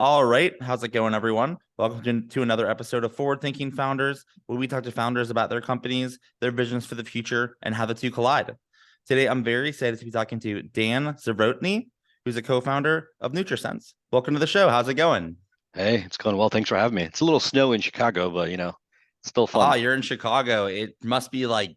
All right. How's it going, everyone? Welcome to another episode of Forward Thinking Founders, where we talk to founders about their companies, their visions for the future, and how the two collide. Today, I'm very excited to be talking to Dan Zavorotny, who's a co-founder of Nutrisense. Welcome to the show. How's it going? Hey, it's going well. Thanks for having me. It's a little snow in Chicago, but it's still Ah, fun. you're in Chicago. It must be like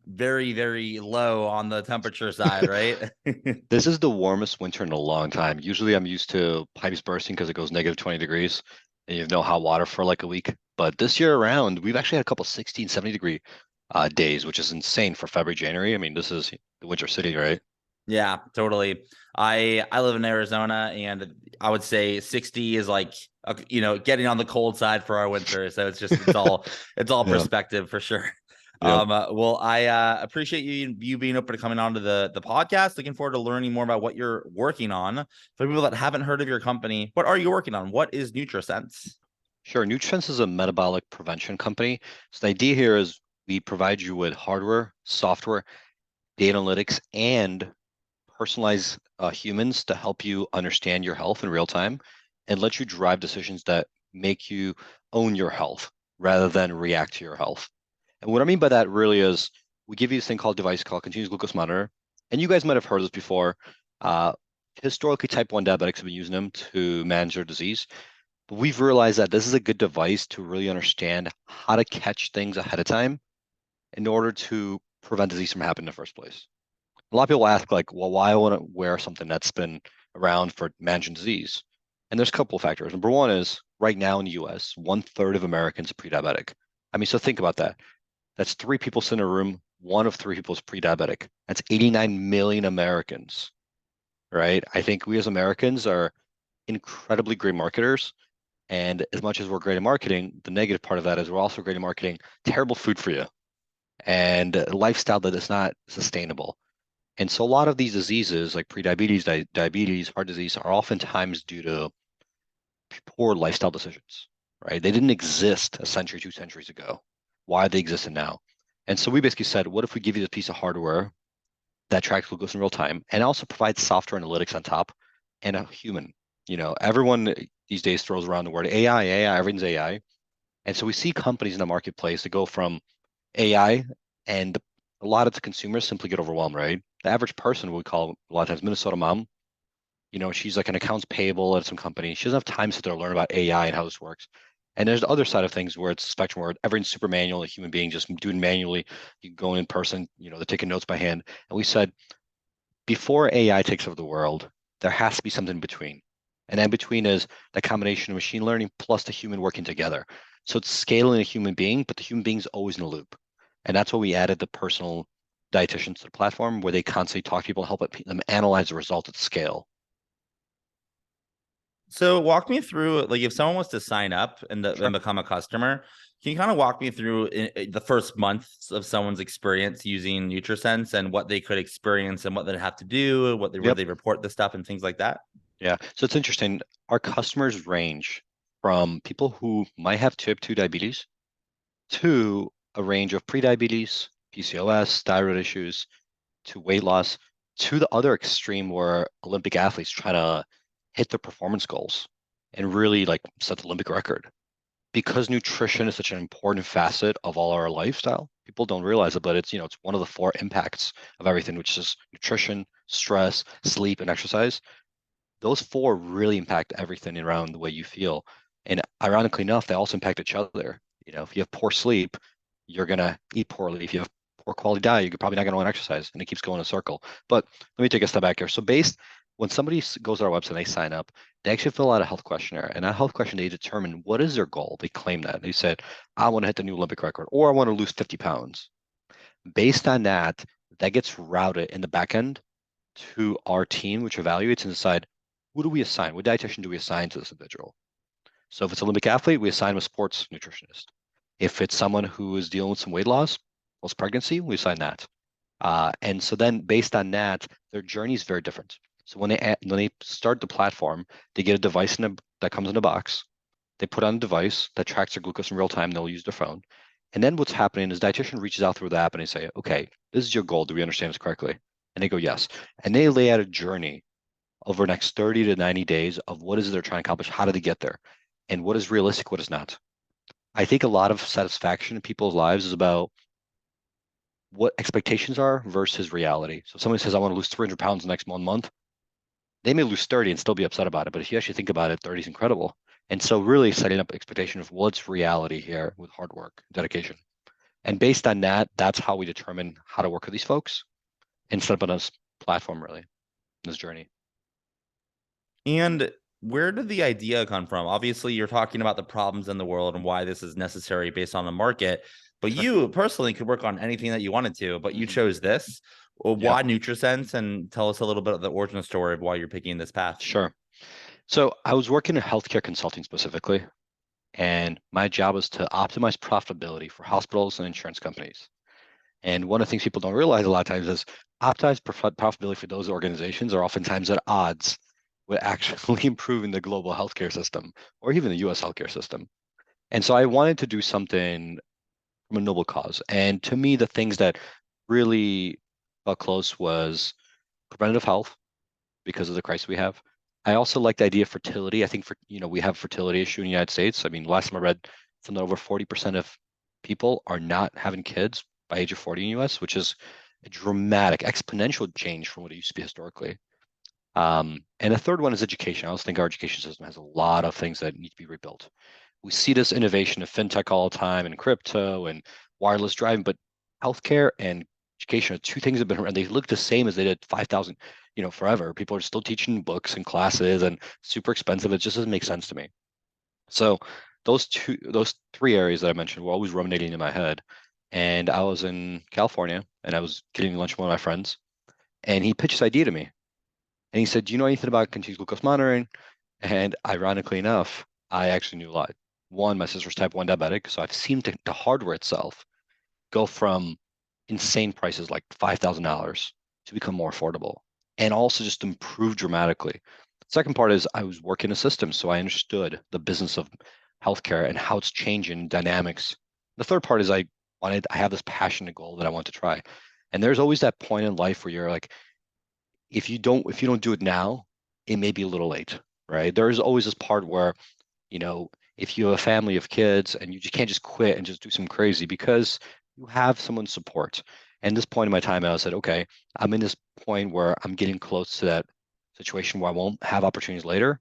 very, very low on the temperature side, right? This is the warmest winter in a long time. Usually I'm used to pipes bursting because it goes negative 20 degrees and you have no hot water for like a week. But this year around, we've actually had a couple 16, 70 degree days, which is insane for February, January. I mean, this is the winter city, right? Yeah, totally. I live in Arizona, and I would say 60 is like getting on the cold side for our winter. So it's all Yeah. perspective for sure. Yep. Well, I appreciate you being open to coming on to the podcast. Looking forward to learning more about what you're working on. For people that haven't heard of your company, what are you working on? What is Nutrisense? Sure. Nutrisense is a metabolic prevention company. So the idea here is we provide you with hardware, software, data analytics, and personalize humans to help you understand your health in real time and let you drive decisions that make you own your health rather than react to your health. And what I mean by that really is we give you this thing called device called continuous glucose monitor. And you guys might have heard this before. Uh, Historically, type 1 diabetics have been using them to manage their disease. But we've realized that this is a good device to really understand how to catch things ahead of time in order to prevent disease from happening in the first place. A lot of people ask, like, well, why I want to wear something that's been around for managing disease? And there's a couple of factors. Number one is right now in the US, 1/3 of Americans are pre-diabetic. I mean, so think about that. That's three people sitting in a room, one of three people is pre-diabetic. That's 89 million Americans, right? I think we as Americans are incredibly great marketers. And as much as we're great at marketing, the negative part of that is we're also great at marketing terrible food for you and a lifestyle that is not sustainable. And so a lot of these diseases, like prediabetes, diabetes, heart disease, are oftentimes due to poor lifestyle decisions, right? They didn't exist a century, 2 centuries ago. Why are they existing now? And so we basically said, what if we give you this piece of hardware that tracks glucose in real time and also provides software analytics on top and a human? Everyone these days throws around the word AI, AI, everything's AI. And so we see companies in the marketplace that go from AI and a lot of the consumers simply get overwhelmed, right? The average person we call a lot of times Minnesota mom, she's like an accounts payable at some company. She doesn't have time to sit there and learn about AI and how this works. And there's the other side of things where it's a spectrum where everything's super manual, a human being just doing manually. You can go in person, they're taking notes by hand. And we said, before AI takes over the world, there has to be something in between. And in between is the combination of machine learning plus the human working together. So it's scaling a human being, but the human being's always in a loop. And that's why we added the personal dietitians to the platform where they constantly talk to people and help them analyze the result at scale. So walk me through, like, if someone was to sign up and Sure. become a customer, can you kind of walk me through the first months of someone's experience using Nutrisense and what they could experience and what they'd have to do, where Yep. they report the stuff and things like that? Yeah. So it's interesting. Our customers range from people who might have type 2 diabetes to a range of prediabetes, PCOS, thyroid issues, to weight loss, to the other extreme where Olympic athletes try to hit their performance goals and really like set the Olympic record. Because nutrition is such an important facet of all our lifestyle, people don't realize it, but it's one of the four impacts of everything, which is nutrition, stress, sleep, and exercise. Those four really impact everything around the way you feel. And ironically enough, they also impact each other. If you have poor sleep, you're gonna eat poorly. If you have poor quality diet, you're probably not gonna want to exercise, and it keeps going in a circle. But let me take a step back here. So when somebody goes to our website and they sign up, they actually fill out a health questionnaire. And that health questionnaire, they determine what is their goal. They claim that. They said, I want to hit the new Olympic record, or I want to lose 50 pounds. Based on that, that gets routed in the back end to our team, which evaluates and decide who do we assign? What dietitian do we assign to this individual? So if it's an Olympic athlete, we assign them a sports nutritionist. If it's someone who is dealing with some weight loss, post pregnancy, we assign that. And so then based on that, their journey is very different. So when they start the platform, they get a device that comes in a box. They put on a device that tracks their glucose in real time. They'll use their phone. And then what's happening is dietitian reaches out through the app and they say, okay, this is your goal. Do we understand this correctly? And they go, yes. And they lay out a journey over the next 30 to 90 days of what is it they're trying to accomplish, how do they get there, and what is realistic, what is not. I think a lot of satisfaction in people's lives is about what expectations are versus reality. So if somebody says, I want to lose 300 pounds the next 1 month, they may lose 30 and still be upset about it. But if you actually think about it, 30 is incredible. And so really setting up expectation of what's reality here with hard work, dedication. And based on that, that's how we determine how to work with these folks and set up on this platform really, this journey. And where did the idea come from? Obviously, you're talking about the problems in the world and why this is necessary based on the market, but Sure. you personally could work on anything that you wanted to, but you Hmm. chose this. Well, Yeah, why Nutrisense? And tell us a little bit of the origin story of why you're picking this path. sure. So I was working in healthcare consulting specifically, and my job was to optimize profitability for hospitals and insurance companies. And one of the things people don't realize a lot of times is optimized profitability for those organizations are oftentimes at odds with actually improving the global healthcare system or even the US healthcare system. And so I wanted to do something from a noble cause. And to me, the things that really felt close was preventative health because of the crisis we have. I also like the idea of fertility. I think we have fertility issue in the United States. I mean, last time I read something over 40% of people are not having kids by age of 40 in the US, which is a dramatic, exponential change from what it used to be historically. And the third one is education. I also think our education system has a lot of things that need to be rebuilt. We see this innovation of fintech all the time and crypto and wireless driving, but healthcare and education are two things that have been around. They look the same as they did 5,000, forever. People are still teaching books and classes and super expensive. It just doesn't make sense to me. So those three areas that I mentioned were always ruminating in my head. And I was in California and I was getting lunch with one of my friends, and he pitched this idea to me. And he said, "Do you know anything about continuous glucose monitoring?" And ironically enough, I actually knew a lot. One, my sister's type 1 diabetic, so I've seen the hardware itself go from insane prices like $5,000 to become more affordable and also just improve dramatically. Second part is I was working a system, so I understood the business of healthcare and how it's changing dynamics. The third part is I have this passionate goal that I want to try. And there's always that point in life where you're like, if you don't do it now, it may be a little late, right? There is always this part where, if you have a family of kids and you just can't just quit and just do some crazy because you have someone's support. And this point in my time, I said, okay, I'm in this point where I'm getting close to that situation where I won't have opportunities later,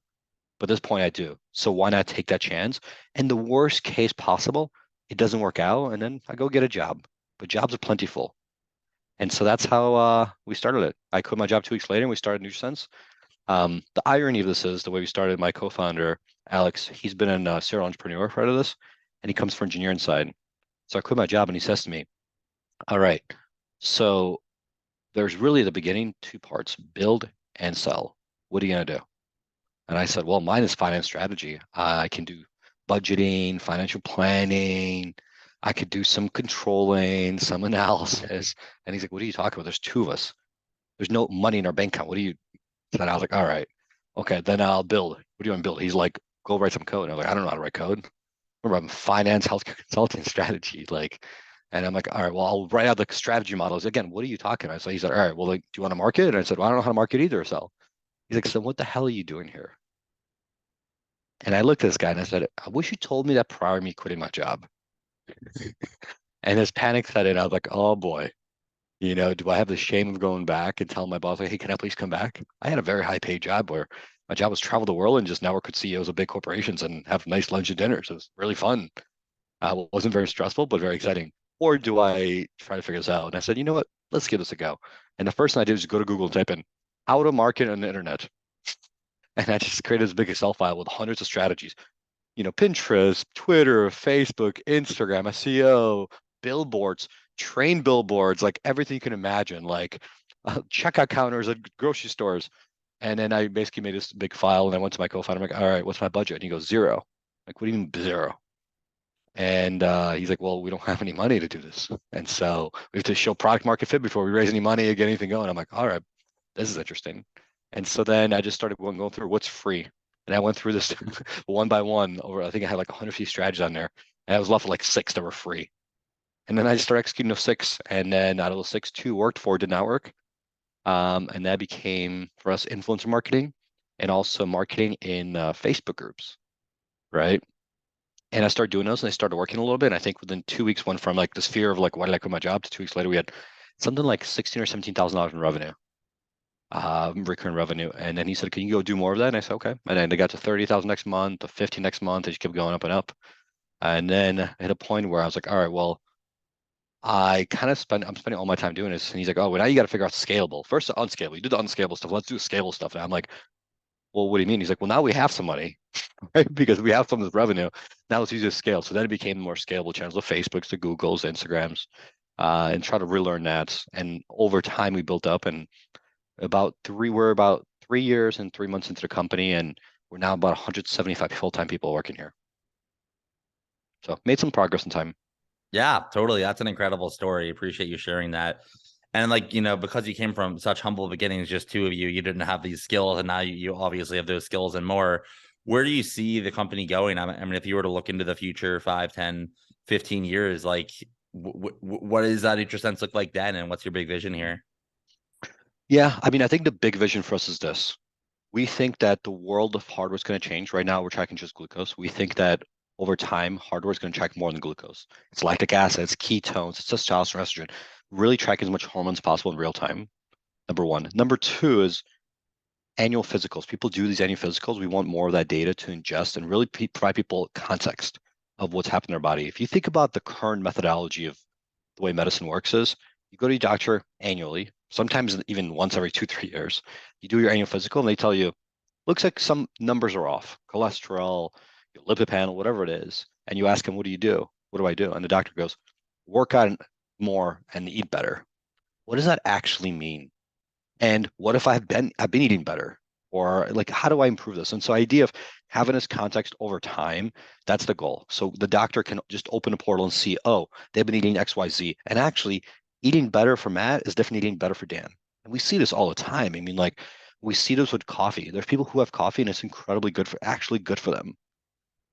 but at this point I do. So why not take that chance? And the worst case possible, it doesn't work out, and then I go get a job. But jobs are plentiful. And so that's how we started it. I quit my job 2 weeks later and we started Nutrisense. The irony of this is the way we started, my co-founder, Alex, he's been a serial entrepreneur prior to this, and he comes from engineering side. So I quit my job and he says to me, all right, so there's really the beginning two parts, build and sell. What are you going to do? And I said, well, mine is finance strategy. I can do budgeting, financial planning. I could do some controlling, some analysis. And he's like, what are you talking about? There's two of us. There's no money in our bank account. What do you? And I was like, all right, okay, then I'll build. What do you want to build? He's like, go write some code. And I was like, I don't know how to write code. Remember, I'm finance, healthcare consulting, strategy, and I'm like, all right, well, I'll write out the strategy models. Again, what are you talking about? So he said, all right, well, do you want to market? And I said, well, I don't know how to market either. So he's like, so what the hell are you doing here? And I looked at this guy and I said, I wish you told me that prior to me quitting my job. And his panic set in. I was like, oh boy, do I have the shame of going back and telling my boss, like, hey, can I please come back? I had a very high paid job where my job was travel the world and just network with CEOs of big corporations and have nice lunch and dinners. It was really fun. Wasn't very stressful, but very exciting. Or do I try to figure this out? And I said, you know what? Let's give this a go. And the first thing I did was go to Google and type in how to market on the internet. And I just created this big Excel file with hundreds of strategies. Pinterest, Twitter, Facebook, Instagram, SEO, billboards, train billboards, like everything you can imagine, like checkout counters at grocery stores. And then I basically made this big file and I went to my co-founder. I'm like, all right, what's my budget? And he goes, zero. Like, what do you mean zero? And he's like, well, we don't have any money to do this. And so we have to show product market fit before we raise any money or get anything going. I'm like, all right, this is interesting. And so then I just started going through what's free. And I went through this one by one over, I think I had like 150 strategies on there. And I was left with like six that were free. And then I just started executing those six. And then out of those six, two worked, four did not work. And that became for us influencer marketing and also marketing in Facebook groups, right? And I started doing those and I started working a little bit. And I think within 2 weeks went from like this fear of like, why did I quit my job to 2 weeks later, we had something like 16 or $17,000 in revenue, recurring revenue. And then he said, can you go do more of that? And I said, okay. And then they got to 30,000 next month, to 50 next month. It just kept going up and up. And then I hit a point where I was like, all right, well, I'm spending all my time doing this. And he's like, oh, well, now you got to figure out scalable. First, the unscalable. You do the unscalable stuff. Let's do scalable stuff. And I'm like, well, what do you mean? He's like, well, now we have some money, right? Because we have some of this revenue. Now let's use this scale. So then it became more scalable channels, the Facebooks, the Googles, Instagrams, and try to relearn that. And over time, we built up, and we're about 3 years and 3 months into the company, and we're now about 175 full-time people working here. So made some progress in time. Yeah, totally. That's an incredible story. Appreciate you sharing that. And like, because you came from such humble beginnings, just two of you, you didn't have these skills, and now you obviously have those skills and more. Where do you see the company going? I mean, if you were to look into the future, 5, 10, 15 years, like what does that Nutrisense look like then? And what's your big vision here? Yeah, I mean, I think the big vision for us is this. We think that the world of hardware is going to change. Right now, we're tracking just glucose. We think that over time, hardware is going to track more than glucose. It's lactic acid, it's ketones, it's testosterone, estrogen. Really track as much hormones possible in real time. Number one. Number two is annual physicals. People do these annual physicals. We want more of that data to ingest and really provide people context of what's happened in their body. If you think about the current methodology of the way medicine works is you go to your doctor annually, sometimes even once every 2, 3 years. You do your annual physical and they tell you, looks like some numbers are off, cholesterol, your lipid panel, whatever it is. And you ask him, what do you do? What do I do? And the doctor goes, work on more and eat better. What does that actually mean? And what if I've been eating better? Or like, how do I improve this? And so idea of having this context over time, that's the goal. So the doctor can just open a portal and see, oh, they've been eating XYZ. And actually eating better for Matt is definitely eating better for Dan. And we see this all the time. I mean, like we see this with coffee. There's people who have coffee and it's incredibly actually good for them.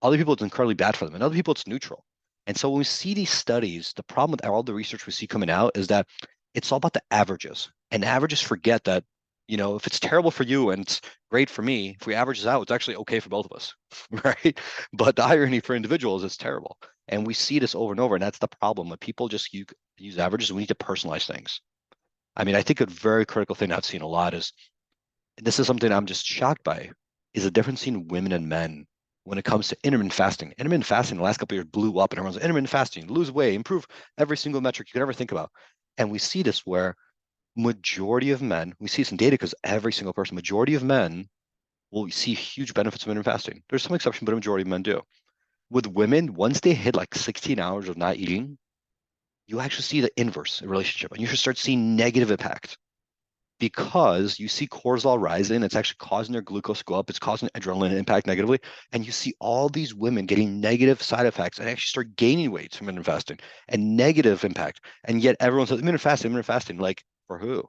Other people, it's incredibly bad for them. And other people, it's neutral. And so when we see these studies, the problem with all the research we see coming out is that it's all about the averages. And averages forget that, if it's terrible for you and it's great for me, if we average it out, it's actually okay for both of us, right? But the irony for individuals is terrible. And we see this over and over. And that's the problem. When people just use averages, we need to personalize things. I mean, I think a very critical thing I've seen a lot is, and this is something I'm just shocked by, is the difference between women and men when it comes to intermittent fasting. Intermittent fasting the last couple of years blew up, and everyone's like, intermittent fasting, lose weight, improve every single metric you could ever think about. And we see this where majority of men, we see some data because every single person, majority of men will see huge benefits of intermittent fasting. There's some exception, but a majority of men do. With women, once they hit like 16 hours of not eating, you actually see the inverse relationship, and you should start seeing negative impact because you see cortisol rising. It's actually causing their glucose to go up. It's causing adrenaline to impact negatively. And you see all these women getting negative side effects and actually start gaining weight from intermittent fasting and negative impact. And yet everyone says intermittent fasting, like for who?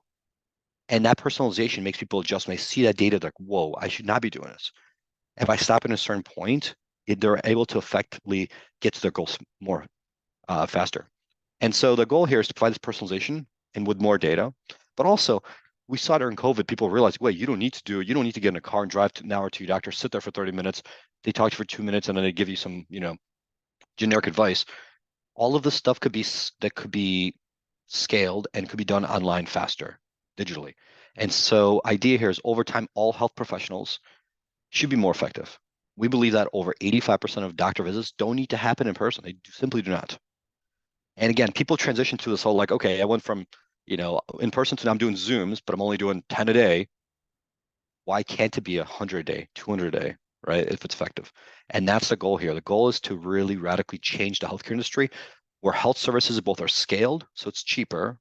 And that personalization makes people adjust. When they see that data, they're like, whoa, I should not be doing this. If I stop at a certain point, they're able to effectively get to their goals more faster. And so the goal here is to provide this personalization and with more data, but also we saw during COVID, people realized, wait, you don't need to get in a car and drive an hour to your doctor, sit there for 30 minutes. They talk to you for 2 minutes and then they give you some, generic advice. All of this stuff could be scaled and could be done online faster, digitally. And so idea here is over time, all health professionals should be more effective. We believe that over 85% of doctor visits don't need to happen in person. They simply do not. And again, people transition to this whole like, okay, I went from, in person to now I'm doing Zooms, but I'm only doing 10 a day. Why can't it be 100 a day, 200 a day, right? If it's effective. And that's the goal here. The goal is to really radically change the healthcare industry where health services both are scaled, so it's cheaper,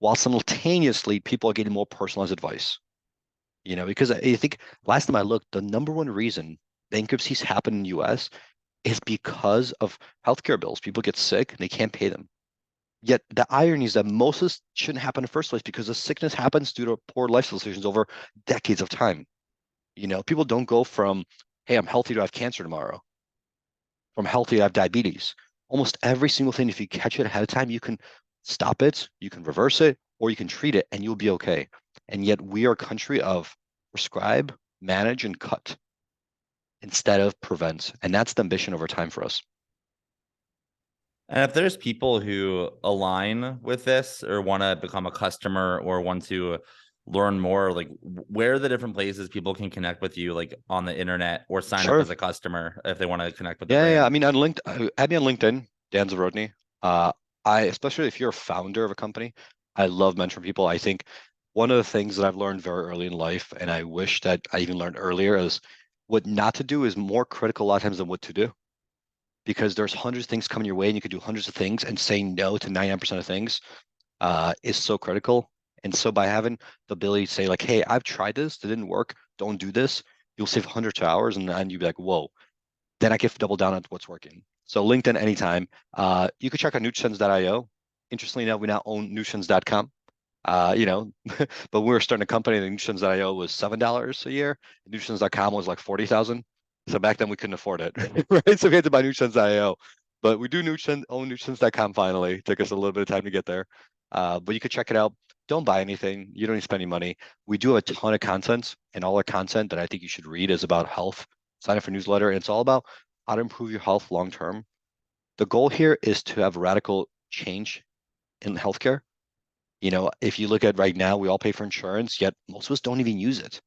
while simultaneously people are getting more personalized advice. Because I think last time I looked, the number one reason bankruptcies happen in the US is because of healthcare bills. People get sick and they can't pay them. Yet the irony is that most of this shouldn't happen in the first place because the sickness happens due to poor lifestyle decisions over decades of time. People don't go from, hey, I'm healthy to have cancer tomorrow, from healthy to have diabetes. Almost every single thing, if you catch it ahead of time, you can stop it, you can reverse it, or you can treat it and you'll be okay. And yet we are a country of prescribe, manage, and cut instead of prevent. And that's the ambition over time for us. And if there's people who align with this or want to become a customer or want to learn more, like where are the different places people can connect with you, like on the internet, or sign up Sure. as a customer if they want to connect with the Yeah, yeah. I brand? mean, on LinkedIn, add me on LinkedIn, Dan Zavorotny. Especially if you're a founder of a company, I love mentoring people. I think one of the things that I've learned very early in life, and I wish that I even learned earlier, is what not to do is more critical a lot of times than what to do. Because there's hundreds of things coming your way and you could do hundreds of things, and saying no to 99% of things is so critical. And so by having the ability to say like, hey, I've tried this, it didn't work, don't do this, you'll save hundreds of hours, and then you'll be like, whoa, then I can double down on what's working. So LinkedIn anytime. You can check out Nutrisense.io. Interestingly enough, we now own Nutrisense.com. You know, but we were starting a company, and Nutrisense.io was $7 a year. Nutrisense.com was like 40,000. So back then we couldn't afford it, right? So we had to buy Nutrisense.io. But we do own Nutrisense.com finally. It took us a little bit of time to get there. But you could check it out. Don't buy anything. You don't need to spend any money. We do have a ton of content, and all the content that I think you should read is about health. Sign up for newsletter, and it's all about how to improve your health long term. The goal here is to have radical change in healthcare. You know, if you look at right now, we all pay for insurance, yet most of us don't even use it.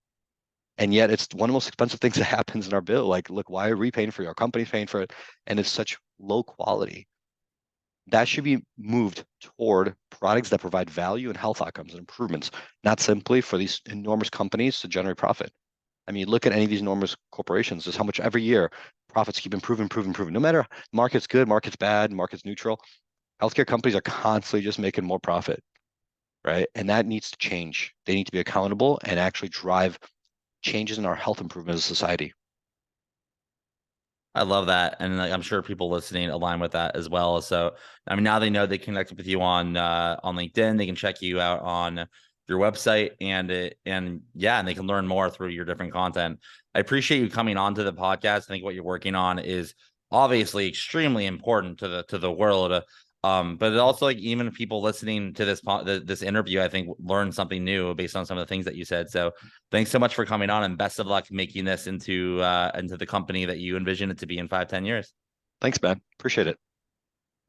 And yet it's one of the most expensive things that happens in our bill. Like, look, why are we paying for it? Our company's paying for it. And it's such low quality. That should be moved toward products that provide value and health outcomes and improvements, not simply for these enormous companies to generate profit. I mean, look at any of these enormous corporations, just how much every year profits keep improving, improving, improving. No matter market's good, market's bad, market's neutral, healthcare companies are constantly just making more profit, right? And that needs to change. They need to be accountable and actually drive changes in our health improvement as a society. I love that, and like, I'm sure people listening align with that as well. So, I mean, now they know they connected with you on LinkedIn. They can check you out on your website, and yeah, and they can learn more through your different content. I appreciate you coming on to the podcast. I think what you're working on is obviously extremely important to the world. But it also, like, even people listening to this interview, I think learn something new based on some of the things that you said. So thanks so much for coming on, and best of luck making this into the company that you envision it to be in 5, 10 years. Thanks, man. Appreciate it.